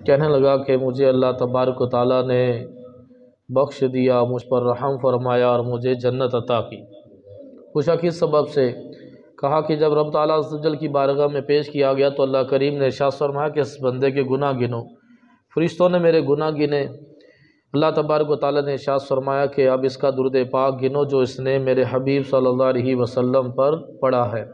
کہنے لگا کہ مجھے اللہ تبارک و تعالیٰ نے بخش دیا، مجھ پر رحم فرمایا اور مجھے جنت عطا کی۔ پوچھا کس سبب سے؟ کہا کہ جب رب تعالیٰ عز و جل کی بارگاہ میں پیش کیا گیا تو اللہ کریم نے ارشاد فرمایا کہ اس بندے کے گناہ گنو۔ فرشتوں نے میرے گناہ گنے۔ اللہ تبارک و تعالیٰ نے ارشاد فرمایا کہ اب اس کا درود پاک گنو جو اس نے میرے حبیب صلی اللہ علیہ وسلم پر پڑھا ہے۔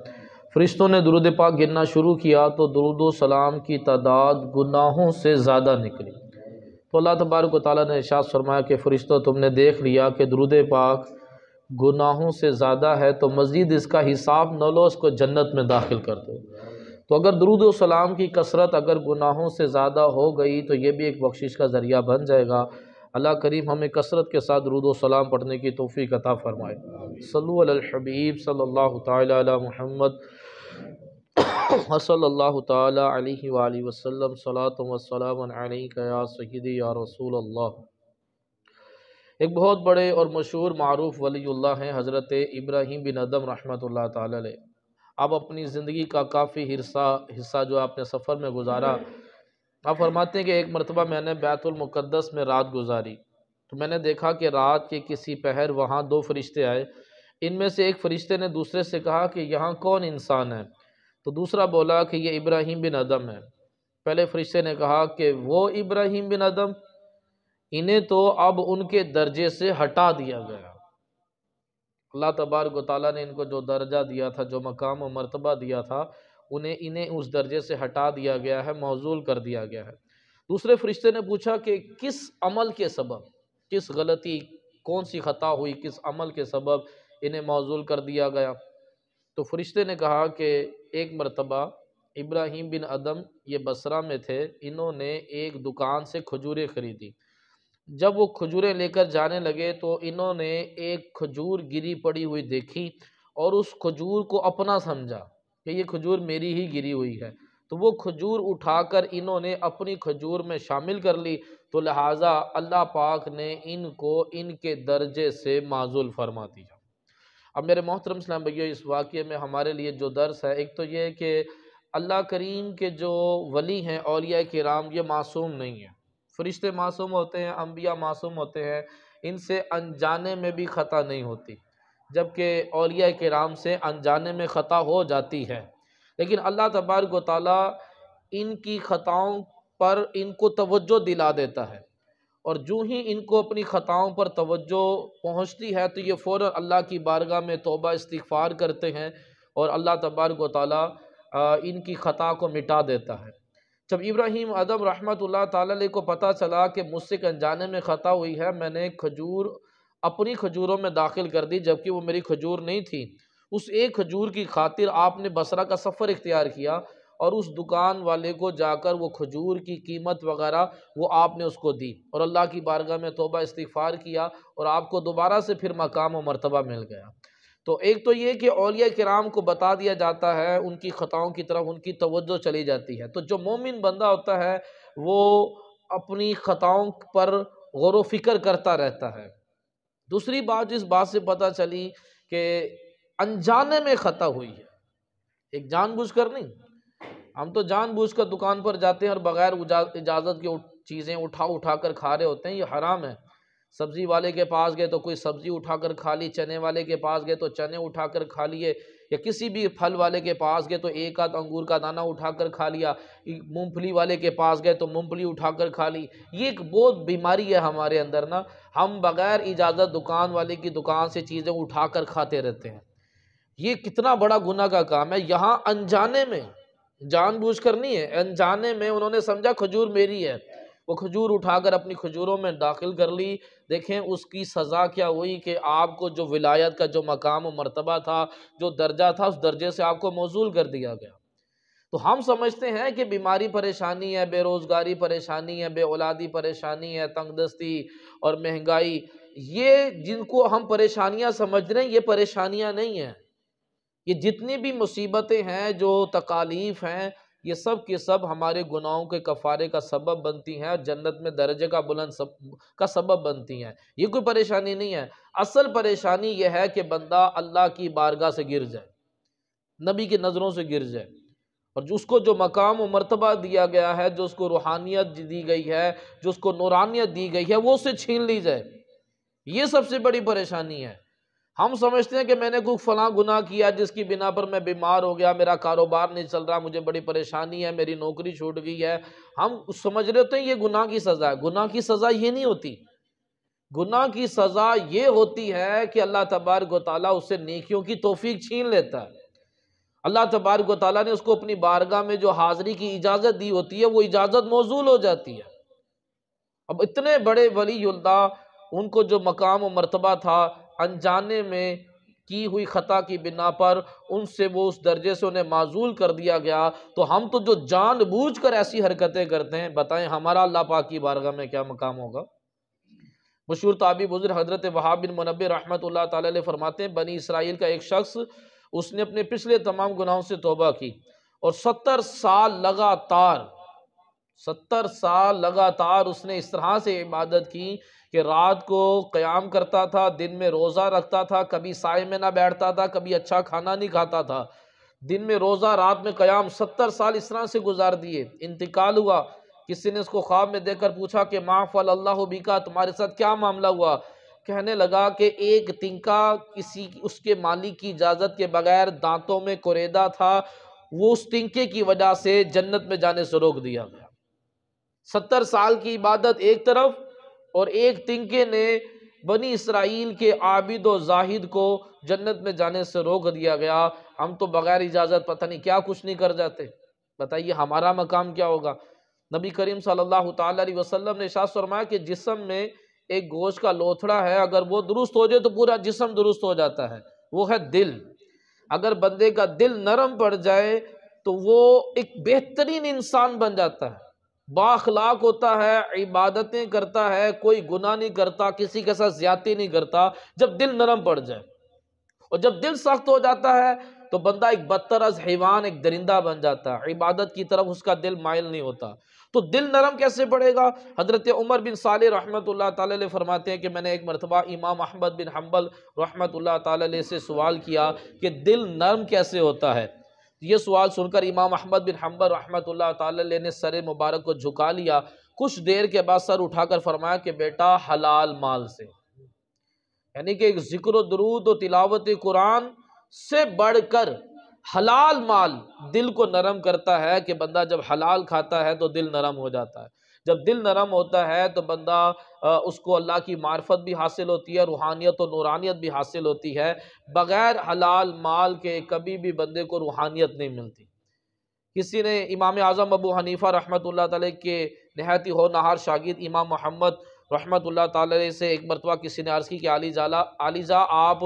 فرشتوں نے درود پاک گننا شروع کیا تو درود و سلام کی تعداد گناہوں سے زیادہ نکلی۔ تو اللہ تبارک و تعالیٰ نے ارشاد فرمایا کہ فرشتوں تم نے دیکھ لیا کہ درود پاک گناہوں سے زیادہ ہے، تو مزید اس کا حساب نہ لو، اس کو جنت میں داخل کر دو۔ تو اگر درود و سلام کی کثرت اگر گناہوں سے زیادہ ہو گئی تو یہ بھی ایک بخشش کا ذریعہ بن جائے گا۔ اللہ کریم ہمیں کثرت کے ساتھ درود و سلام پڑھنے کی توفیق عطا فرمائے۔ صلو علی الحبیب صلی اللہ تعالی علی محمد صلی اللہ تعالی علیہ وآلہ وسلم، صلاۃ و سلام علیک یا سیدی یا رسول اللہ۔ ایک بہت بڑے اور مشہور معروف ولی اللہ ہیں حضرت ابراہیم بن ادم رحمۃ اللہ تعالی علیہ۔ اب اپنی زندگی کا کافی حصہ جو آپ نے سفر میں گزارا، آپ فرماتے ہیں کہ ایک مرتبہ میں نے بیت المقدس میں رات گزاری تو میں نے دیکھا کہ رات کے کسی پہر وہاں دو فرشتے آئے۔ ان میں سے ایک فرشتے نے دوسرے سے کہا کہ یہاں کون انسان ہے؟ تو دوسرا بولا کہ یہ ابراہیم بن ادم ہے۔ پہلے فرشتے نے کہا کہ وہ ابراہیم بن ادم، انہیں تو اب ان کے درجے سے ہٹا دیا گیا۔ اللہ تبارک و تعالیٰ نے ان کو جو درجہ دیا تھا، جو مقام و مرتبہ دیا تھا، انہیں اس درجے سے ہٹا دیا گیا ہے، موزول کر دیا گیا ہے۔ دوسرے فرشتے نے پوچھا کہ کس عمل کے سبب، کس غلطی، کون سی خطا ہوئی، کس عمل کے سبب انہیں موزول کر دیا گیا؟ تو فرشتے نے کہا کہ ایک مرتبہ ابراہیم بن ادم یہ بصرہ میں تھے، انہوں نے ایک دکان سے کھجوریں خریدی۔ جب وہ کھجوریں لے کر جانے لگے تو انہوں نے ایک کھجور گری پڑی ہوئی دیکھی اور اس کھجور کو اپنا سمجھا کہ یہ کھجور میری ہی گری ہوئی ہے، تو وہ کھجور اٹھا کر انہوں نے اپنی کھجور میں شامل کر لی، تو لہٰذا اللہ پاک نے ان کو ان کے درجے سے معزول فرما دیا۔ اب میرے محترم اسلام بھائیو، اس واقعے میں ہمارے لیے جو درس ہے، ایک تو یہ ہے کہ اللہ کریم کے جو ولی ہیں، اولیاء کرام، یہ معصوم نہیں ہیں۔ فرشتے معصوم ہوتے ہیں، انبیاء معصوم ہوتے ہیں، ان سے انجانے میں بھی خطا نہیں ہوتی، جبکہ اولیاء کرام سے انجانے میں خطا ہو جاتی ہے۔ لیکن اللہ تبارک و تعالیٰ ان کی خطاؤں پر ان کو توجہ دلا دیتا ہے، اور جو ہی ان کو اپنی خطاؤں پر توجہ پہنچتی ہے تو یہ فوراً اللہ کی بارگاہ میں توبہ استغفار کرتے ہیں اور اللہ تبارک و تعالیٰ ان کی خطا کو مٹا دیتا ہے۔ جب ابراہیم ادم رحمۃ اللہ تعالی علیہ کو پتہ چلا کہ مجھ سے انجانے میں خطا ہوئی ہے، میں نے کھجور اپنی کھجوروں میں داخل کر دی جبکہ وہ میری کھجور نہیں تھی، اس ایک کھجور کی خاطر آپ نے بصرہ کا سفر اختیار کیا اور اس دکان والے کو جا کر وہ کھجور کی قیمت وغیرہ وہ آپ نے اس کو دی اور اللہ کی بارگاہ میں توبہ استغفار کیا اور آپ کو دوبارہ سے پھر مقام و مرتبہ مل گیا۔ تو ایک تو یہ کہ اولیاء کرام کو بتا دیا جاتا ہے، ان کی خطاؤں کی طرف ان کی توجہ چلی جاتی ہے، تو جو مومن بندہ ہوتا ہے وہ اپنی خطاؤں پر غور و فکر کرتا رہتا ہے۔ دوسری بات جس بات سے پتہ چلی کہ انجانے میں خطا ہوئی ہے، ایک جان بوجھ کر نہیں، ہم تو جان بوجھ کر دکان پر جاتے ہیں اور بغیر اجازت کے چیزیں اٹھا کر کھا رہے ہوتے ہیں، یہ حرام ہے۔ سبزی والے کے پاس گئے تو کوئی سبزی اٹھا کر کھا لی، چنے والے کے پاس گئے تو چنے اٹھا کر کھا لیے، یا کسی بھی پھل والے کے پاس گئے تو ایک آدھ انگور کا دانہ اٹھا کر کھا لیا، مونگ پھلی والے کے پاس گئے تو مونگ پھلی اٹھا کر کھا لی۔ یہ ایک بہت بیماری ہے ہمارے اندر نا، ہم بغیر اجازت دکان والے کی دکان سے چیزیں اٹھا کر کھاتے رہتے ہیں۔ یہ کتنا بڑا گناہ کا کام ہے۔ یہاں انجانے میں، جان بوجھ کر نہیں ہے، انجانے میں انہوں نے سمجھا کھجور میری ہے، وہ کھجور اٹھا کر اپنی کھجوروں میں داخل کر لی۔ دیکھیں اس کی سزا کیا ہوئی کہ آپ کو جو ولایت کا جو مقام و مرتبہ تھا، جو درجہ تھا، اس درجے سے آپ کو موصول کر دیا گیا۔ تو ہم سمجھتے ہیں کہ بیماری پریشانی ہے، بے روزگاری پریشانی ہے، بے اولادی پریشانی ہے، تنگ دستی اور مہنگائی، یہ جن کو ہم پریشانیاں سمجھ رہے ہیں یہ پریشانیاں نہیں ہیں۔ یہ جتنی بھی مصیبتیں ہیں، جو تکالیف ہیں، یہ سب کے سب ہمارے گناہوں کے کفارے کا سبب بنتی ہیں، جنت میں درجے کا بلند کا سبب بنتی ہیں۔ یہ کوئی پریشانی نہیں ہے۔ اصل پریشانی یہ ہے کہ بندہ اللہ کی بارگاہ سے گر جائے، نبی کی نظروں سے گر جائے، اور جو اس کو جو مقام و مرتبہ دیا گیا ہے، جو اس کو روحانیت دی گئی ہے، جو اس کو نورانیت دی گئی ہے، وہ اس سے چھین لی جائے۔ یہ سب سے بڑی پریشانی ہے۔ ہم سمجھتے ہیں کہ میں نے کوئی فلاں گناہ کیا جس کی بنا پر میں بیمار ہو گیا، میرا کاروبار نہیں چل رہا، مجھے بڑی پریشانی ہے، میری نوکری چھوٹ گئی ہے، ہم سمجھ رہے ہوتے ہیں یہ گناہ کی سزا ہے۔ گناہ کی سزا یہ نہیں ہوتی۔ گناہ کی سزا یہ ہوتی ہے کہ اللہ تبارک و تعالیٰ اس سے نیکیوں کی توفیق چھین لیتا ہے۔ اللہ تبارک و تعالیٰ نے اس کو اپنی بارگاہ میں جو حاضری کی اجازت دی ہوتی ہے، وہ اجازت موصول ہو جاتی ہے۔ اب اتنے بڑے ولی اللہ، ان کو جو مقام و مرتبہ تھا، انجانے میں کی ہوئی خطا کی بنا پر ان سے وہ اس درجے سے انہیں معزول کر دیا گیا، تو ہم تو جو جان بوجھ کر ایسی حرکتیں کرتے ہیں، بتائیں ہمارا اللہ پاک کی بارگاہ میں کیا مقام ہوگا۔ مشہور تابعی بزرگ حضرت وہاب بن منبہ رحمۃ اللہ تعالی علیہ فرماتے ہیں، بنی اسرائیل کا ایک شخص، اس نے اپنے پچھلے تمام گناہوں سے توبہ کی اور 70 سال لگاتار اس نے اس طرح سے عبادت کی کہ رات کو قیام کرتا تھا، دن میں روزہ رکھتا تھا، کبھی سائے میں نہ بیٹھتا تھا، کبھی اچھا کھانا نہیں کھاتا تھا، دن میں روزہ، رات میں قیام، 70 سال اس طرح سے گزار دیے۔ انتقال ہوا، کسی نے اس کو خواب میں دیکھ کر پوچھا کہ ما فعل اللہ بکا، تمہارے ساتھ کیا معاملہ ہوا؟ کہنے لگا کہ ایک تنکا اس کے مالک کی اجازت کے بغیر دانتوں میں کوریدا تھا، وہ اس تنکے کی وجہ سے جنت میں جانے سے روک دیا گیا۔ 70 سال کی عبادت ایک طرف، اور ایک تنکے نے بنی اسرائیل کے عابد و زاہد کو جنت میں جانے سے روک دیا گیا۔ ہم تو بغیر اجازت پتہ نہیں کیا کچھ نہیں کر جاتے، بتائیے ہمارا مقام کیا ہوگا۔ نبی کریم صلی اللہ تعالی علیہ وسلم نے ارشاد فرمایا کہ جسم میں ایک گوشت کا لوتھڑا ہے، اگر وہ درست ہو جائے تو پورا جسم درست ہو جاتا ہے، وہ ہے دل۔ اگر بندے کا دل نرم پڑ جائے تو وہ ایک بہترین انسان بن جاتا ہے، با اخلاق ہوتا ہے، عبادتیں کرتا ہے، کوئی گناہ نہیں کرتا، کسی کے ساتھ زیادتی نہیں کرتا، جب دل نرم پڑ جائے۔ اور جب دل سخت ہو جاتا ہے تو بندہ ایک بدتر از حیوان، ایک درندہ بن جاتا ہے، عبادت کی طرف اس کا دل مائل نہیں ہوتا۔ تو دل نرم کیسے پڑے گا؟ حضرت عمر بن صالح رحمۃ اللہ تعالی علیہ فرماتے ہیں کہ میں نے ایک مرتبہ امام احمد بن حنبل رحمۃ اللہ تعالی علیہ سے سوال کیا کہ دل نرم کیسے ہوتا ہے؟ یہ سوال سن کر امام احمد بن حنبل رحمۃ اللہ تعالی علیہ نے سر مبارک کو جھکا لیا، کچھ دیر کے بعد سر اٹھا کر فرمایا کہ بیٹا حلال مال سے، یعنی کہ ایک ذکر و درود و تلاوت قرآن سے بڑھ کر حلال مال دل کو نرم کرتا ہے، کہ بندہ جب حلال کھاتا ہے تو دل نرم ہو جاتا ہے۔ جب دل نرم ہوتا ہے تو بندہ اس کو اللہ کی معرفت بھی حاصل ہوتی ہے، روحانیت و نورانیت بھی حاصل ہوتی ہے۔ بغیر حلال مال کے کبھی بھی بندے کو روحانیت نہیں ملتی۔ کسی نے امام اعظم ابو حنیفہ رحمۃ اللہ تعالی کے نہایت ہی ہونہار شاگرد امام محمد رحمۃ اللہ تعالی علیہ سے ایک مرتبہ کسی نے عرض کی کہ علی جا آپ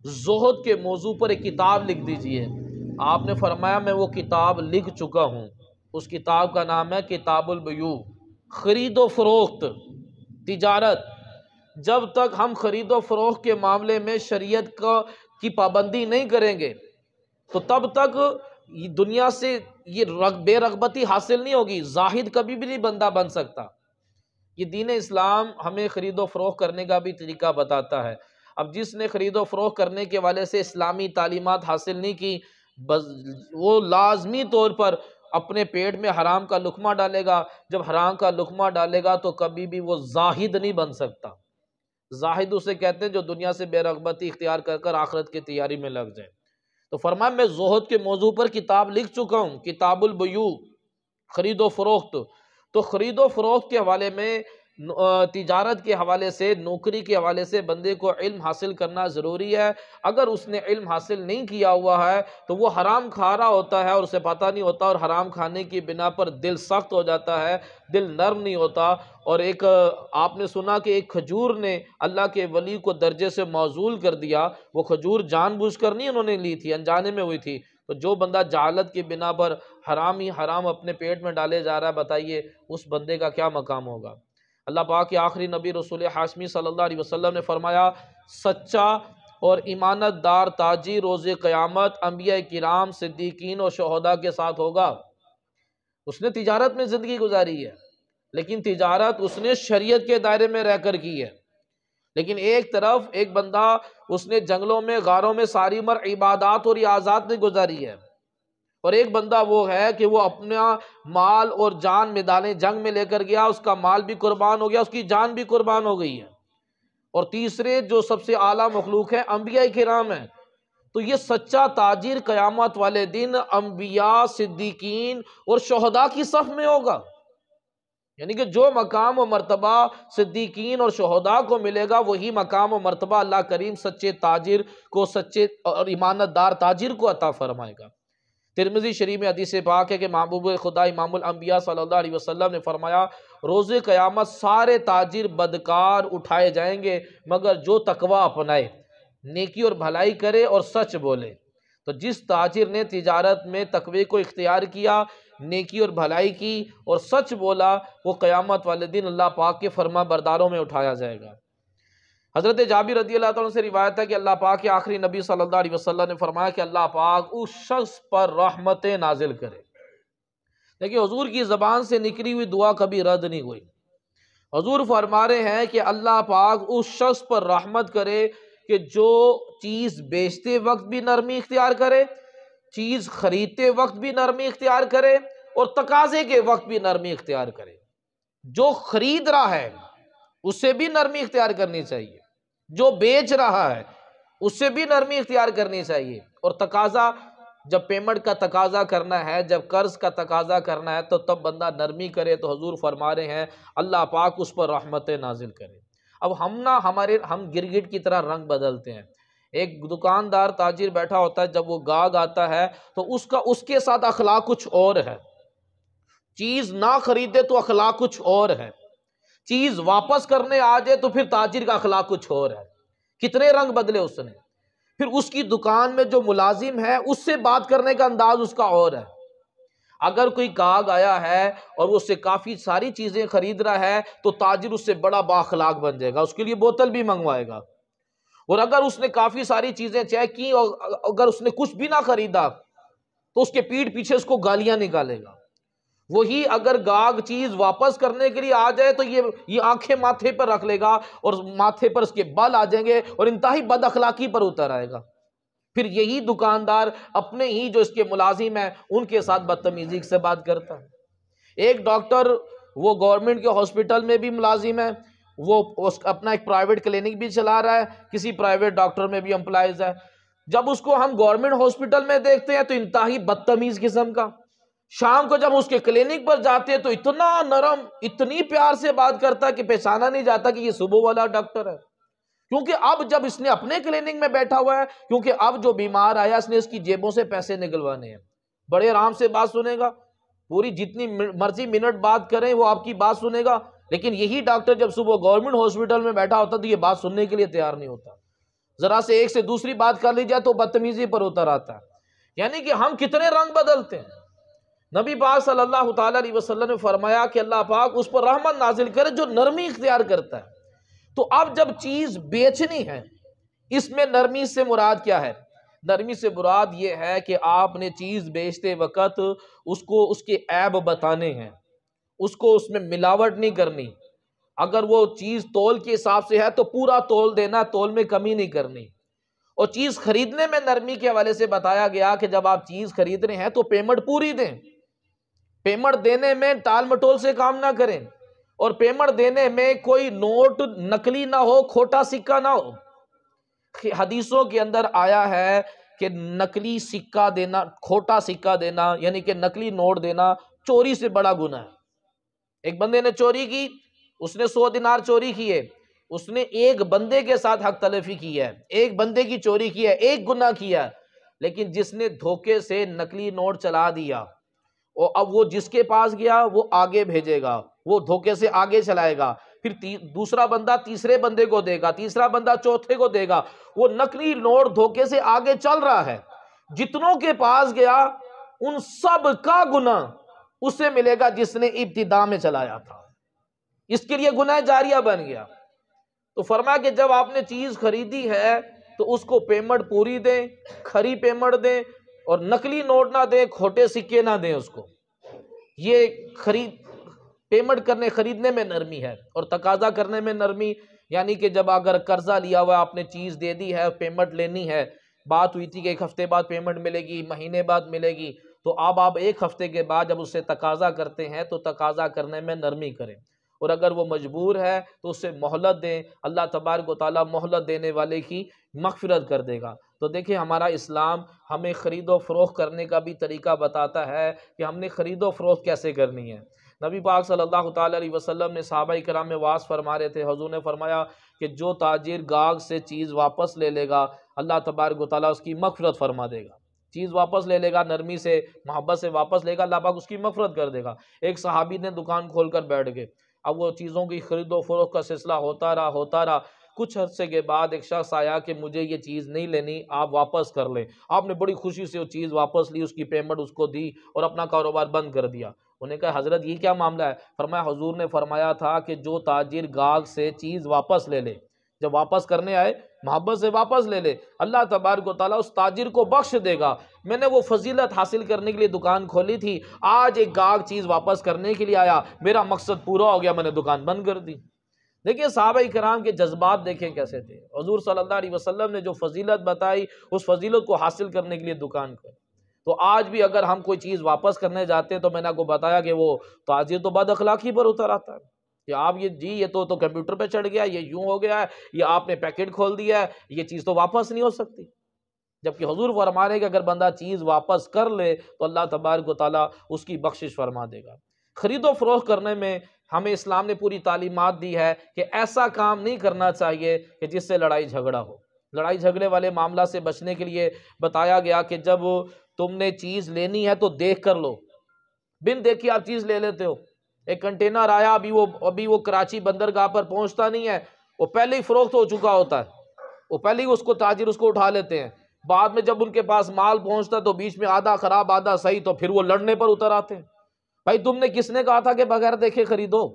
زہد کے موضوع پر ایک کتاب لکھ دیجئے۔ آپ نے فرمایا میں وہ کتاب لکھ چکا ہوں، اس کتاب کا نام ہے کتاب البیوع، خرید و فروخت، تجارت۔ جب تک ہم خرید و فروخت کے معاملے میں شریعت کی پابندی نہیں کریں گے تو تب تک دنیا سے یہ بے رغبتی حاصل نہیں ہوگی، زاہد کبھی بھی نہیں بندہ بن سکتا۔ یہ دین اسلام ہمیں خرید و فروخت کرنے کا بھی طریقہ بتاتا ہے۔ اب جس نے خرید و فروخت کرنے کے والے سے اسلامی تعلیمات حاصل نہیں کی، وہ لازمی طور پر اپنے پیٹ میں حرام کا لقمہ ڈالے گا۔ جب حرام کا لقمہ ڈالے گا تو کبھی بھی وہ زاہد نہیں بن سکتا۔ زاہد اسے کہتے ہیں جو دنیا سے بے رغبتی اختیار کر کر آخرت کی تیاری میں لگ جائے۔ تو فرمایا میں زہد کے موضوع پر کتاب لکھ چکا ہوں، کتاب البیوع، خرید و فروخت۔ تو خرید و فروخت کے حوالے میں، تجارت کے حوالے سے، نوکری کے حوالے سے بندے کو علم حاصل کرنا ضروری ہے۔ اگر اس نے علم حاصل نہیں کیا ہوا ہے تو وہ حرام کھا رہا ہوتا ہے اور اسے پتہ نہیں ہوتا، اور حرام کھانے کی بنا پر دل سخت ہو جاتا ہے، دل نرم نہیں ہوتا۔ اور ایک آپ نے سنا کہ ایک کھجور نے اللہ کے ولی کو درجے سے معزول کر دیا۔ وہ کھجور جان بوجھ کر نہیں انہوں نے لی تھی، انجانے میں ہوئی تھی۔ تو جو بندہ جہالت کی بنا پر حرام ہی حرام اپنے پیٹ میں ڈالے جا رہا ہے، بتائیے اس بندے کا کیا مقام ہوگا۔ اللہ پاک کے آخری نبی رسول ہاشمی صلی اللہ علیہ وسلم نے فرمایا سچا اور ایمانت دار تاجر روز قیامت انبیاء کرام، صدیقین اور شہداء کے ساتھ ہوگا۔ اس نے تجارت میں زندگی گزاری ہے، لیکن تجارت اس نے شریعت کے دائرے میں رہ کر کی ہے۔ لیکن ایک طرف ایک بندہ اس نے جنگلوں میں، غاروں میں ساری عمر عبادات اور ریاضات میں گزاری ہے، اور ایک بندہ وہ ہے کہ وہ اپنا مال اور جان میدان جنگ میں لے کر گیا، اس کا مال بھی قربان ہو گیا، اس کی جان بھی قربان ہو گئی ہے۔ اور تیسرے جو سب سے اعلیٰ مخلوق ہے انبیاء کرام ہیں۔ تو یہ سچا تاجر قیامت والے دن انبیاء، صدیقین اور شہداء کی صف میں ہوگا۔ یعنی کہ جو مقام و مرتبہ صدیقین اور شہداء کو ملے گا، وہی مقام و مرتبہ اللہ کریم سچے تاجر کو، سچے اور ایمانت دار تاجر کو عطا فرمائے گا۔ ترمذی شریف میں حدیث پاک ہے کہ محبوب خدا امام الانبیاء صلی اللہ علیہ وسلم نے فرمایا، روز قیامت سارے تاجر بدکار اٹھائے جائیں گے مگر جو تقوی اپنائے، نیکی اور بھلائی کرے اور سچ بولے۔ تو جس تاجر نے تجارت میں تقوی کو اختیار کیا، نیکی اور بھلائی کی اور سچ بولا، وہ قیامت والے دن اللہ پاک کے فرما برداروں میں اٹھایا جائے گا۔ حضرت جابر رضی اللہ تعالیٰ سے روایت ہے کہ اللہ پاک کے آخری نبی صلی اللہ علیہ وسلم نے فرمایا کہ اللہ پاک اس شخص پر رحمتیں نازل کرے۔ لیکن حضور کی زبان سے نکلی ہوئی دعا کبھی رد نہیں ہوئی۔ حضور فرما رہے ہیں کہ اللہ پاک اس شخص پر رحمت کرے کہ جو چیز بیچتے وقت بھی نرمی اختیار کرے، چیز خریدتے وقت بھی نرمی اختیار کرے اور تقاضے کے وقت بھی نرمی اختیار کرے۔ جو خرید رہا ہے اس سے بھی نرمی اختیار کرنی چاہیے، جو بیچ رہا ہے اس سے بھی نرمی اختیار کرنی چاہیے۔ اور تقاضا، جب پیمنٹ کا تقاضا کرنا ہے، جب قرض کا تقاضا کرنا ہے تو تب بندہ نرمی کرے۔ تو حضور فرما رہے ہیں اللہ پاک اس پر رحمتیں نازل کرے۔ اب ہم گرگٹ کی طرح رنگ بدلتے ہیں۔ ایک دکاندار تاجر بیٹھا ہوتا ہے، جب وہ گاہک آتا ہے تو اس کے ساتھ اخلاق کچھ اور ہے، چیز نہ خریدے تو اخلاق کچھ اور ہے، چیز واپس کرنے آ جائے تو پھر تاجر کا اخلاق کچھ اور ہے۔ کتنے رنگ بدلے اس نے۔ پھر اس کی دکان میں جو ملازم ہے اس سے بات کرنے کا انداز اس کا اور ہے۔ اگر کوئی گاہک آیا ہے اور وہ اس سے کافی ساری چیزیں خرید رہا ہے تو تاجر اس سے بڑا بااخلاق بن جائے گا، اس کے لیے بوتل بھی منگوائے گا۔ اور اگر اس نے کافی ساری چیزیں چیک کی اور اگر اس نے کچھ بھی نہ خریدا تو اس کے پیٹھ پیچھے اس کو گالیاں نکالے گا۔ وہی اگر گاہک چیز واپس کرنے کے لیے آ جائے تو یہ آنکھیں ماتھے پر رکھ لے گا اور ماتھے پر اس کے بال آ جائیں گے اور انتہائی بد اخلاقی پر اتر آئے گا۔ پھر یہی دکاندار اپنے ہی جو اس کے ملازم ہیں ان کے ساتھ بدتمیزی سے بات کرتا ہے۔ ایک ڈاکٹر، وہ گورنمنٹ کے ہاسپٹل میں بھی ملازم ہے، وہ اپنا ایک پرائیویٹ کلینک بھی چلا رہا ہے، کسی پرائیویٹ ڈاکٹر میں بھی امپلائز ہے۔ جب اس کو ہم گورنمنٹ ہاسپٹل میں دیکھتے ہیں تو انتہائی بدتمیز قسم کا، شام کو جب اس کے کلینک پر جاتے ہیں تو اتنا نرم، اتنی پیار سے بات کرتا ہے کہ پہچانا نہیں جاتا کہ یہ صبح والا ڈاکٹر ہے۔ کیونکہ اب جب اس نے اپنے کلینک میں بیٹھا ہوا ہے، کیونکہ اب جو بیمار آیا اس نے اس کی جیبوں سے پیسے نکلوانے ہیں، بڑے آرام سے بات سنے گا، پوری جتنی مرضی منٹ بات کریں وہ آپ کی بات سنے گا۔ لیکن یہی ڈاکٹر جب صبح گورنمنٹ ہاسپٹل میں بیٹھا ہوتا تو یہ بات سننے کے لیے تیار نہیں ہوتا، ذرا سے ایک سے دوسری بات کر لی جائے تو بدتمیزی پر اتر آتا ہے۔ یعنی کہ ہم کتنے رنگ بدلتے ہیں۔ نبی پاک صلی اللہ تعالیٰ علیہ وسلم نے فرمایا کہ اللہ پاک اس پر رحمت نازل کرے جو نرمی اختیار کرتا ہے۔ تو اب جب چیز بیچنی ہے، اس میں نرمی سے مراد کیا ہے؟ نرمی سے مراد یہ ہے کہ آپ نے چیز بیچتے وقت اس کو اس کے عیب بتانے ہیں، اس کو اس میں ملاوٹ نہیں کرنی۔ اگر وہ چیز تول کے حساب سے ہے تو پورا تول دینا، تول میں کمی نہیں کرنی۔ اور چیز خریدنے میں نرمی کے حوالے سے بتایا گیا کہ جب آپ چیز خرید رہے ہیں تو پیمنٹ پوری دیں، پیمنٹ دینے میں ٹال مٹول سے کام نہ کریں، اور پیمنٹ دینے میں کوئی نوٹ نقلی نہ ہو، کھوٹا سکہ نہ ہو۔ حدیثوں کے اندر آیا ہے کہ نقلی سکہ دینا، کھوٹا سکہ دینا یعنی کہ نقلی نوٹ دینا چوری سے بڑا گناہ ہے۔ ایک بندے نے چوری کی، اس نے 100 دینار چوری کیے، اس نے ایک بندے کے ساتھ حق تلفی کی ہے، ایک بندے کی چوری کی ہے، ایک گناہ کیا ہے۔ لیکن جس نے دھوکے سے نقلی نوٹ چلا دیا، اور اب وہ جس کے پاس گیا وہ آگے بھیجے گا، وہ دھوکے سے آگے چلائے گا، پھر دوسرا بندہ تیسرے بندے کو دے گا، تیسرا بندہ چوتھے کو دے گا، وہ نقلی نوٹ دھوکے سے آگے چل رہا ہے۔ جتنوں کے پاس گیا ان سب کا گناہ اسے ملے گا جس نے ابتدا میں چلایا تھا، اس کے لیے گناہ جاریہ بن گیا۔ تو فرمایا کہ جب آپ نے چیز خریدی ہے تو اس کو پیمنٹ پوری دیں، کھری پیمنٹ دیں، اور نقلی نوٹ نہ دیں، کھوٹے سکے نہ دیں اس کو۔ یہ پیمنٹ کرنے خریدنے میں نرمی ہے، اور تقاضا کرنے میں نرمی، یعنی کہ جب اگر قرضہ لیا ہوا آپ نے چیز دے دی ہے، پیمنٹ لینی ہے، بات ہوئی تھی کہ ایک ہفتے بعد پیمنٹ ملے گی، مہینے بعد ملے گی، تو اب آپ ایک ہفتے کے بعد جب اس سے تقاضا کرتے ہیں تو تقاضا کرنے میں نرمی کریں، اور اگر وہ مجبور ہے تو اس سے مہلت دیں، اللہ تبارک و تعالیٰ مہلت دینے والے کی مغفرت کر دے گا۔ تو دیکھیں ہمارا اسلام ہمیں خرید و فروخت کرنے کا بھی طریقہ بتاتا ہے کہ ہم نے خرید و فروخت کیسے کرنی ہے۔ نبی پاک صلی اللہ تعالیٰ علیہ وسلم نے صحابہ کرام میں واعظ فرما رہے تھے، حضور نے فرمایا کہ جو تاجر گاہک سے چیز واپس لے لے گا اللہ تبارک و تعالیٰ اس کی مغفرت فرما دے گا۔ چیز واپس لے لے گا، نرمی سے محبت سے واپس لے گا، اللہ پاک اس کی مغفرت کر دے گا۔ ایک صحابی نے دکان کھول کر بیٹھ گئے، اب وہ چیزوں کی خرید و فروخت کا سلسلہ ہوتا رہا۔ کچھ عرصے کے بعد ایک شخص آیا کہ مجھے یہ چیز نہیں لینی، آپ واپس کر لیں۔ آپ نے بڑی خوشی سے وہ چیز واپس لی، اس کی پیمنٹ اس کو دی اور اپنا کاروبار بند کر دیا۔ انہوں نے کہا حضرت یہ کیا معاملہ ہے؟ فرمایا حضور نے فرمایا تھا کہ جو تاجر گاہک سے چیز واپس لے لے، جب واپس کرنے آئے محبت سے واپس لے لے، اللہ تبارک و تعالیٰ اس تاجر کو بخش دے گا۔ میں نے وہ فضیلت حاصل کرنے کے لیے دکان کھولی تھی، آج ایک گاہک چیز واپس کرنے کے لیے آیا، میرا مقصد پورا ہو گیا، میں نے دکان بند کر دی۔ دیکھیں صحابہ کرام کے جذبات دیکھیں کیسے تھے، حضور صلی اللہ علیہ وسلم نے جو فضیلت بتائی اس فضیلت کو حاصل کرنے کے لیے دکان کھولی۔ تو آج بھی اگر ہم کوئی چیز واپس کرنے جاتے ہیں تو میں نے آپ کو بتایا کہ وہ تاجر تو بد اخلاقی پر اتر آتا ہے کہ آپ یہ تو کمپیوٹر پہ چڑھ گیا، یہ یوں ہو گیا ہے، یہ آپ نے پیکٹ کھول دیا ہے، یہ چیز تو واپس نہیں ہو سکتی۔ جبکہ حضور فرما رہے کہ اگر بندہ چیز واپس کر لے تو اللہ تبارک و تعالیٰ اس کی بخشش فرما دے گا۔ خرید و فروخت کرنے میں ہمیں اسلام نے پوری تعلیمات دی ہے کہ ایسا کام نہیں کرنا چاہیے کہ جس سے لڑائی جھگڑا ہو۔ لڑائی جھگڑے والے معاملہ سے بچنے کے لیے بتایا گیا کہ جب تم نے چیز لینی ہے تو دیکھ کر لو، بن دیکھی آپ چیز لے لیتے ہو۔ ایک کنٹینر آیا، ابھی وہ کراچی بندرگاہ پر پہنچتا نہیں ہے، وہ پہلے ہی فروخت ہو چکا ہوتا ہے، وہ پہلے ہی تاجر اس کو اٹھا لیتے ہیں۔ بعد میں جب ان کے پاس مال پہنچتا تو بیچ میں آدھا خراب آدھا صحیح، تو پھر وہ لڑنے پر اتر آتے ہیں۔ بھائی تم نے کس نے کہا تھا کہ بغیر دیکھے خریدو؟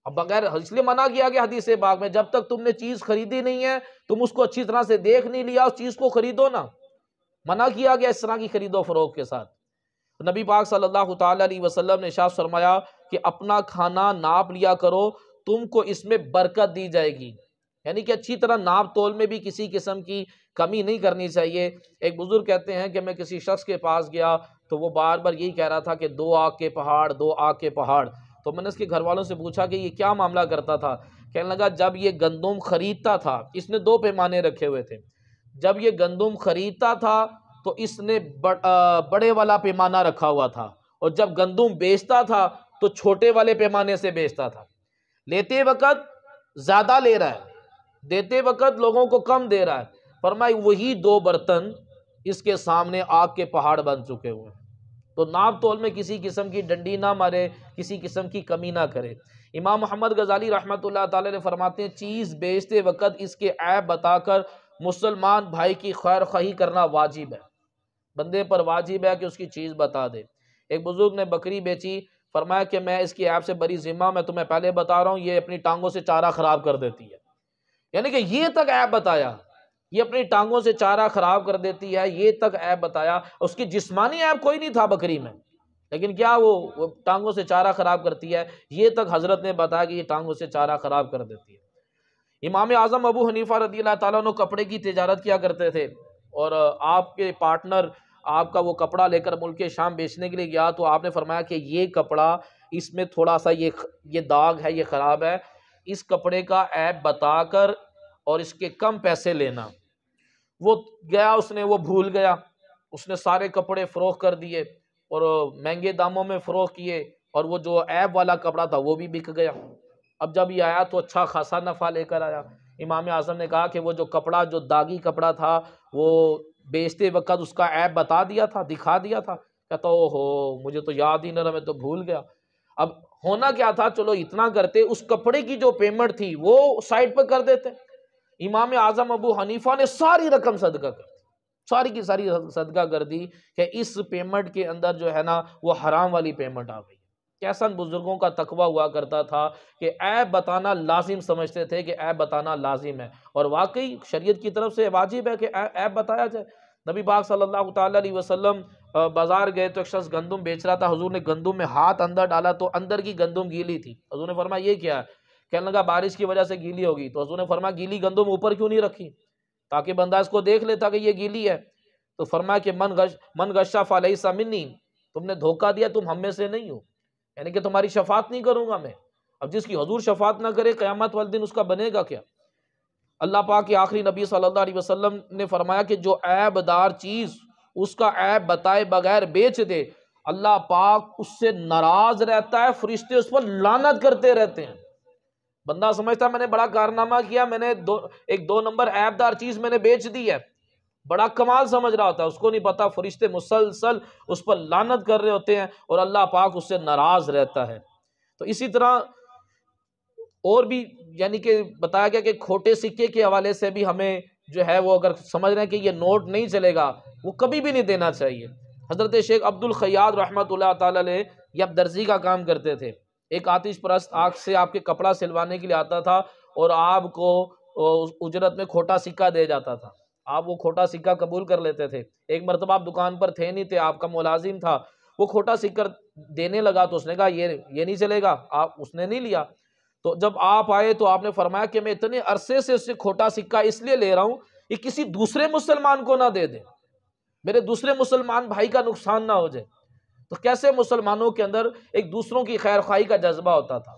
اب بغیر اس لیے منع کیا کہ حدیث پاک میں جب تک تم نے چیز خریدی نہیں ہے، تم اس کو اچھی طرح سے دیکھ نہیں لیا، اس چیز کو خریدو نا۔ منع کیا گیا اس طرح کی خرید و فروخت کے ساتھ۔ نبی پاک صلی اللہ تعالیٰ علیہ وسلم نے ارشاد فرمایا کہ اپنا کھانا ناپ لیا کرو، تم کو اس میں برکت دی جائے گی، یعنی کہ اچھی طرح ناپ تول میں بھی کسی قسم کی کمی نہیں کرنی چاہیے۔ ایک بزرگ کہتے ہیں کہ میں کسی شخص کے پاس گیا تو وہ بار بار یہی کہہ رہا تھا کہ 2 آگ کے پہاڑ 2 آگ کے پہاڑ۔ تو میں نے اس کے گھر والوں سے پوچھا کہ یہ کیا معاملہ کرتا تھا؟ کہنے لگا جب یہ گندم خریدتا تھا، اس نے 2 پیمانے رکھے ہوئے تھے، جب یہ گندم خریدتا تھا تو اس نے بڑے والا پیمانہ رکھا ہوا تھا، اور جب گندم بیچتا تھا تو چھوٹے والے پیمانے سے بیچتا تھا۔ لیتے وقت زیادہ لے رہا ہے، دیتے وقت لوگوں کو کم دے رہا ہے۔ فرمایا وہی 2 برتن اس کے سامنے آگ کے پہاڑ بن چکے ہوئے ہیں۔ تو ناپ تول میں کسی قسم کی ڈنڈی نہ مارے، کسی قسم کی کمی نہ کرے۔ امام محمد غزالی رحمۃ اللہ تعالی نے فرماتے ہیں چیز بیچتے وقت اس کے عیب بتا کر مسلمان بھائی کی خیر خواہی کرنا واجب ہے، بندے پر واجب ہے کہ اس کی چیز بتا دے۔ ایک بزرگ نے بکری بیچی، فرمایا کہ میں اس کی عیب سے بری ذمہ، میں تمہیں پہلے بتا رہا ہوں یہ اپنی ٹانگوں سے چارہ خراب کر دیتی ہے، یعنی کہ یہ تک عیب بتایا، یہ اپنی ٹانگوں سے چارہ خراب کر دیتی ہے، یہ تک عیب بتایا۔ اس کی جسمانی عیب کوئی نہیں تھا بکری میں، لیکن کیا وہ ٹانگوں سے چارہ خراب کرتی ہے، یہ تک حضرت نے بتایا کہ یہ ٹانگوں سے چارہ خراب کر دیتی ہے۔ امام اعظم ابو حنیفہ رضی اللہ تعالیٰ عنہ کپڑے کی تجارت کیا کرتے تھے، اور آپ کے پارٹنر آپ کا وہ کپڑا لے کر ملک شام بیچنے کے لیے گیا تو آپ نے فرمایا کہ یہ کپڑا اس میں تھوڑا سا یہ داغ ہے، یہ خراب ہے، اس کپڑے کا عیب بتا کر اور اس کے کم پیسے لینا۔ وہ گیا، اس نے وہ بھول گیا، اس نے سارے کپڑے فروخت کر دیے اور مہنگے داموں میں فروخت کیے، اور وہ جو عیب والا کپڑا تھا وہ بھی بک گیا۔ اب جب یہ آیا تو اچھا خاصا نفع لے کر آیا۔ امام اعظم نے کہا کہ وہ جو کپڑا، جو داغی کپڑا تھا، وہ بیچتے وقت اس کا عیب بتا دیا تھا، دکھا دیا تھا۔ کہتا اوہو مجھے تو یاد ہی نہ رہا، میں تو بھول گیا۔ اب ہونا کیا تھا، چلو اتنا کرتے، اس کپڑے کی جو پیمنٹ تھی وہ سائڈ پہ کر دیتے۔ امام اعظم ابو حنیفہ نے ساری رقم صدقہ کر دی، ساری کی ساری صدقہ کر دی کہ اس پیمنٹ کے اندر جو ہے نا وہ حرام والی پیمنٹ آ گئی۔ کیسا بزرگوں کا تقوی ہوا کرتا تھا کہ عیب بتانا لازم سمجھتے تھے کہ عیب بتانا لازم ہے، اور واقعی شریعت کی طرف سے واجب ہے کہ عیب بتایا جائے۔ نبی پاک صلی اللہ تعالیٰ علیہ وسلم بازار گئے تو ایک شخص گندم بیچ رہا تھا، حضور نے گندم میں ہاتھ اندر ڈالا تو اندر کی گندم گیلی تھی۔ حضور نے فرمایا یہ کیا ہے؟ کہنے لگا بارش کی وجہ سے گیلی ہوگی۔ تو حضور نے فرمایا گیلی گندم اوپر کیوں نہیں رکھی؟ تاکہ بندہ اس کو دیکھ لیتا کہ یہ گیلی ہے۔ تو فرمایا کہ من غشا فلیس منی، تم نے دھوکہ دیا، تم ہم میں سے نہیں ہو، یعنی کہ تمہاری شفاعت نہیں کروں گا میں۔ اب جس کی حضور شفاعت نہ کرے قیامت والے دن اس کا بنے گا کیا؟ اللہ پاک کے آخری نبی صلی اللہ علیہ وسلم نے فرمایا کہ جو عیب دار چیز اس کا عیب بتائے بغیر بیچ دے، اللہ پاک اس سے ناراض رہتا ہے، فرشتے اس پر لعنت کرتے رہتے ہیں۔ بندہ سمجھتا ہے میں نے بڑا کارنامہ کیا، میں نے دو نمبر عیب دار چیز میں نے بیچ دی ہے، بڑا کمال سمجھ رہا ہوتا ہے، اس کو نہیں پتا فرشتے مسلسل اس پر لعنت کر رہے ہوتے ہیں اور اللہ پاک اس سے ناراض رہتا ہے۔ تو اسی طرح اور بھی یعنی کہ بتایا گیا کہ کھوٹے سکے کے حوالے سے بھی ہمیں جو ہے وہ اگر سمجھ رہے ہیں کہ یہ نوٹ نہیں چلے گا، وہ کبھی بھی نہیں دینا چاہیے۔ حضرت شیخ عبد الخیاط رحمۃ اللہ تعالی علیہ یہ اب درزی کا کام کرتے تھے، ایک آتش پرست آگ سے آپ کے کپڑا سلوانے کے لیے آتا تھا اور آپ کو اجرت میں کھوٹا سکہ دے جاتا تھا، آپ وہ کھوٹا سکہ قبول کر لیتے تھے۔ ایک مرتبہ آپ دکان پر تھے نہیں تھے، آپ کا ملازم تھا، وہ کھوٹا سکہ دینے لگا تو اس نے کہا یہ نہیں چلے گا، اس نے نہیں لیا۔ تو جب آپ آئے تو آپ نے فرمایا کہ میں اتنے عرصے سے اس سے کھوٹا سکہ اس لیے لے رہا ہوں کہ کسی دوسرے مسلمان کو نہ دے دیں، میرے دوسرے مسلمان بھائی کا نقصان نہ ہو جائے۔ تو کیسے مسلمانوں کے اندر ایک دوسروں کی خیر خواہی کا جذبہ ہوتا تھا،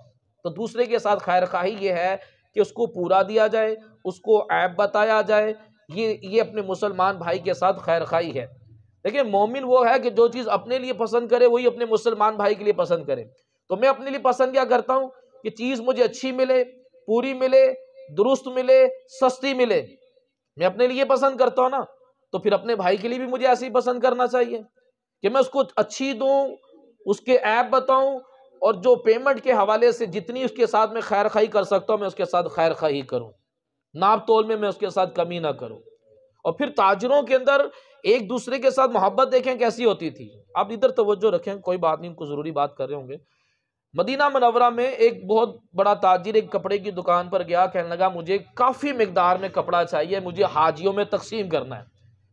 تو دوسرے کے ساتھ خیر خواہی یہ ہے کہ اس کو پورا دیا جائے، اس کو عیب بتایا جائے، یہ اپنے مسلمان بھائی کے ساتھ خیر خواہی ہے۔ لیکن مومن وہ ہے کہ جو چیز اپنے لیے پسند کرے وہی اپنے مسلمان بھائی کے لیے پسند کرے۔ تو میں اپنے لیے پسند کیا کرتا ہوں کہ چیز مجھے اچھی ملے، پوری ملے، درست ملے، سستی ملے، میں اپنے لیے پسند کرتا ہوں نا، تو پھر اپنے بھائی کے لیے بھی مجھے ایسے ہی پسند کرنا چاہیے کہ میں اس کو اچھی دوں، اس کے عیب بتاؤں، اور جو پیمنٹ کے حوالے سے جتنی اس کے ساتھ میں خیر خواہی کر سکتا ہوں میں اس کے ساتھ خیر خواہی کروں، ناپ تول میں اس کے ساتھ کمی نہ کروں۔ اور پھر تاجروں کے اندر ایک دوسرے کے ساتھ محبت دیکھیں کیسی ہوتی تھی۔ آپ ادھر توجہ رکھیں، کوئی بات نہیں، کوئی ضروری بات کر رہے ہوں گے۔ مدینہ منورہ میں ایک بہت بڑا تاجر ایک کپڑے کی دکان پر گیا، کہنے لگا مجھے کافی مقدار میں کپڑا چاہیے، مجھے حاجیوں میں تقسیم کرنا ہے،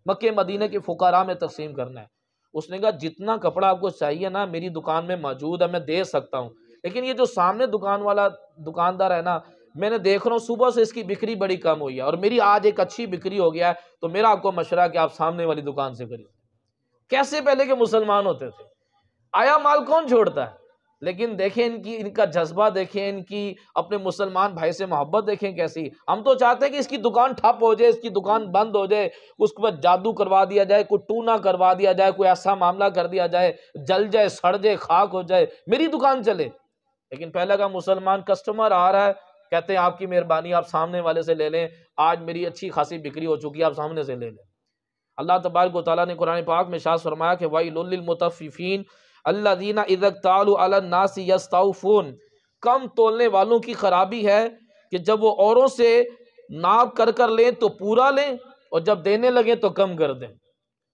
مکہ مدینہ کے فقراء میں تقسیم کرنا ہے۔ اس نے کہا جتنا کپڑا آپ کو چاہیے نا میری دکان میں موجود ہے، میں دے سکتا ہوں، لیکن یہ جو سامنے دکاندار ہے نا، میں نے دیکھ رہا ہوں صبح سے اس کی بکری بڑی کم ہوئی ہے اور میری آج ایک اچھی بکری ہو گیا ہے، تو میرا آپ کو مشورہ ہے کہ آپ سامنے والی دکان سے کریے۔ کیسے پہلے کے مسلمان ہوتے تھے، آیا مال کون چھوڑتا ہے؟ لیکن دیکھیں ان کا جذبہ، دیکھیں ان کی اپنے مسلمان بھائی سے محبت دیکھیں کیسی۔ ہم تو چاہتے ہیں کہ اس کی دکان ٹھپ ہو جائے، اس کی دکان بند ہو جائے، اس کے بعد جادو کروا دیا جائے، کوئی ٹونا کروا دیا جائے، کوئی ایسا معاملہ کر دیا جائے، جل جائے، سڑ جائے، خاک ہو جائے، میری دکان چلے۔ لیکن پہلے کا مسلمان کسٹمر آ رہا ہے، کہتے ہیں آپ کی مہربانی آپ سامنے والے سے لے لیں، آج میری اچھی خاصی بکری ہو چکی ہے، آپ سامنے سے لے لیں۔ اللہ تبارک و تعالیٰ نے قرآن پاک میں ارشاد فرمایا کہ وَيْلٌ لِّلْمُطَفِّفِينَ الَّذِينَ إِذَا اكْتَالُوا عَلَى النَّاسِ يَسْتَوْفُونَ، کم تولنے والوں کی خرابی ہے کہ جب وہ اوروں سے ناپ کر لیں تو پورا لیں، اور جب دینے لگیں تو کم کر دیں۔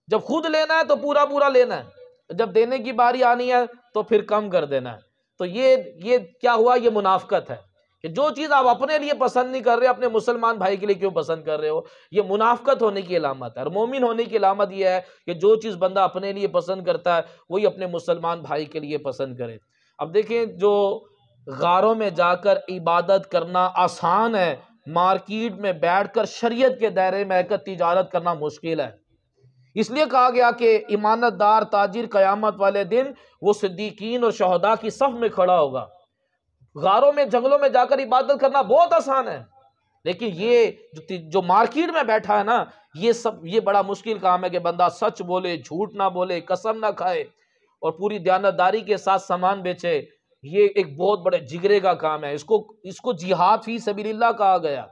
جب خود لینا ہے تو پورا پورا لینا ہے، جب دینے کی باری آنی ہے تو پھر کم کر دینا ہے۔ تو یہ کیا ہوا؟ یہ منافقت ہے کہ جو چیز آپ اپنے لیے پسند نہیں کر رہے اپنے مسلمان بھائی کے لیے کیوں پسند کر رہے ہو؟ یہ منافقت ہونے کی علامت ہے۔ اور مومن ہونے کی علامت یہ ہے کہ جو چیز بندہ اپنے لیے پسند کرتا ہے وہی اپنے مسلمان بھائی کے لیے پسند کرے۔ اب دیکھیں، جو غاروں میں جا کر عبادت کرنا آسان ہے، مارکیٹ میں بیٹھ کر شریعت کے دائرے میں کر تجارت کرنا مشکل ہے۔ اس لیے کہا گیا کہ امانت دار تاجر قیامت والے دن وہ صدیقین اور شہداء کی صف میں کھڑا ہوگا۔ غاروں میں جنگلوں میں جا کر عبادت کرنا بہت آسان ہے، لیکن یہ جو مارکیٹ میں بیٹھا ہے نا، یہ بڑا مشکل کام ہے کہ بندہ سچ بولے، جھوٹ نہ بولے، قسم نہ کھائے اور پوری دیانتداری کے ساتھ سامان بیچے۔ یہ ایک بہت بڑے جگرے کا کام ہے، اس کو جہاد فی سبیل اللہ کہا گیا۔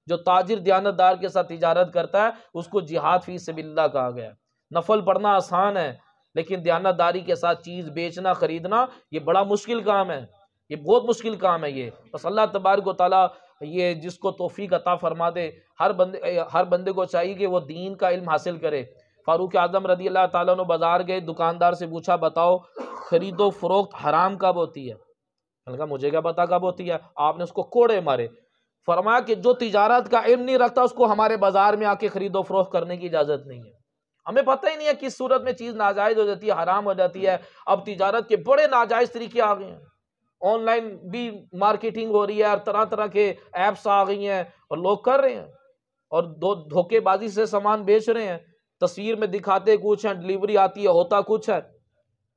جو تاجر دیانتدار کے ساتھ تجارت کرتا ہے اس کو جہاد فی سبیل اللہ کہا گیا۔ نفل پڑھنا آسان ہے، لیکن دیانتداری کے ساتھ چیز بیچنا، خریدنا یہ بڑا مشکل کام ہے، یہ بہت مشکل کام ہے یہ۔ بس اللہ تبارک و تعالیٰ یہ جس کو توفیق عطا فرما دے، ہر بندے کو چاہیے کہ وہ دین کا علم حاصل کرے۔ فاروق اعظم رضی اللہ تعالیٰ عنہ بازار گئے، دکاندار سے پوچھا بتاؤ خرید و فروخت حرام کب ہوتی ہے؟ میں نے کہا مجھے کیا پتا کب ہوتی ہے؟ آپ نے اس کو کوڑے مارے۔ فرمایا کہ جو تجارت کا علم نہیں رکھتا اس کو ہمارے بازار میں آ کے خرید و فروخت کرنے کی اجازت نہیں ہے۔ ہمیں پتہ ہی نہیں ہے کس صورت میں چیز ناجائز ہو جاتی ہے، حرام ہو جاتی ہے۔ اب تجارت کے بڑے ناجائز طریقے آ گئے ہیں، آن لائن بھی مارکیٹنگ ہو رہی ہے اور طرح طرح کے ایپس آ گئی ہیں اور لوگ کر رہے ہیں اور دھوکے بازی سے سامان بیچ رہے ہیں۔ تصویر میں دکھاتے کچھ ہیں، ڈلیوری آتی ہے ہوتا کچھ ہے.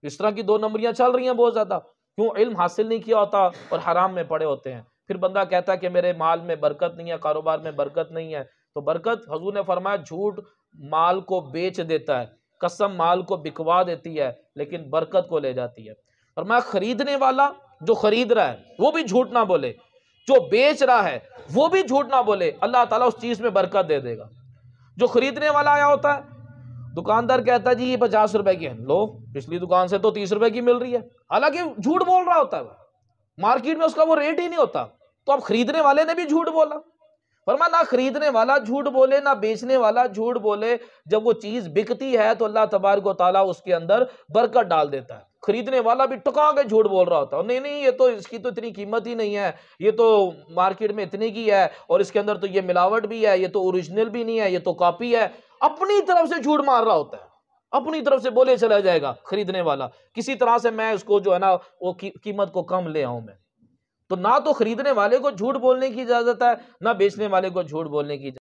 اس طرح کی 2 نمبریاں چل رہی ہیں بہت زیادہ. کیوں؟ علم حاصل نہیں کیا ہوتا اور حرام میں پڑے ہوتے ہیں. پھر بندہ کہتا ہے کہ میرے مال میں برکت نہیں ہے، کاروبار میں برکت نہیں ہے. تو برکت، حضور نے فرمایا جھوٹ مال کو بیچ دیتا ہے، قسم مال کو بکوا دیتی ہے، لیکن برکت کو لے جاتی ہے. فرمایا خریدنے والا جو خرید رہا ہے وہ بھی جھوٹ نہ بولے، جو بیچ رہا ہے وہ بھی جھوٹ نہ بولے، اللہ تعالیٰ اس چیز میں برکت دے دے گا. جو خریدنے والا آیا ہوتا ہے، دکاندار کہتا ہے جی یہ 50 روپے کی ہے، لو پچھلی دکان سے تو 30 روپے کی مل رہی ہے، حالانکہ جھوٹ بول رہا ہوتا ہے، مارکیٹ میں اس کا وہ ریٹ ہی نہیں ہوتا. تو اب خریدنے والے نے بھی جھوٹ بولا. فرمایا نہ خریدنے والا جھوٹ بولے نہ بیچنے والا جھوٹ بولے. جب وہ چیز بکتی ہے تو اللہ تبارک و تعالیٰ اس کے اندر برکت ڈال دیتا ہے. خریدنے والا بھی ٹکا کے جھوٹ بول رہا ہوتا ہے، نہیں نہیں یہ تو اس کی تو اتنی قیمت ہی نہیں ہے، یہ تو مارکیٹ میں اتنے کی ہے، اور اس کے اندر تو یہ ملاوٹ بھی ہے، یہ تو اوریجنل بھی نہیں ہے، یہ تو کاپی ہے. اپنی طرف سے جھوٹ مار رہا ہوتا ہے، اپنی طرف سے بولے چلا جائے گا خریدنے والا، کسی طرح سے میں اس کو جو ہے نا وہ قیمت کو کم لے آؤں میں. تو نہ تو خریدنے والے کو جھوٹ بولنے کی اجازت ہے، نہ بیچنے والے کو جھوٹ بولنے کی اجازت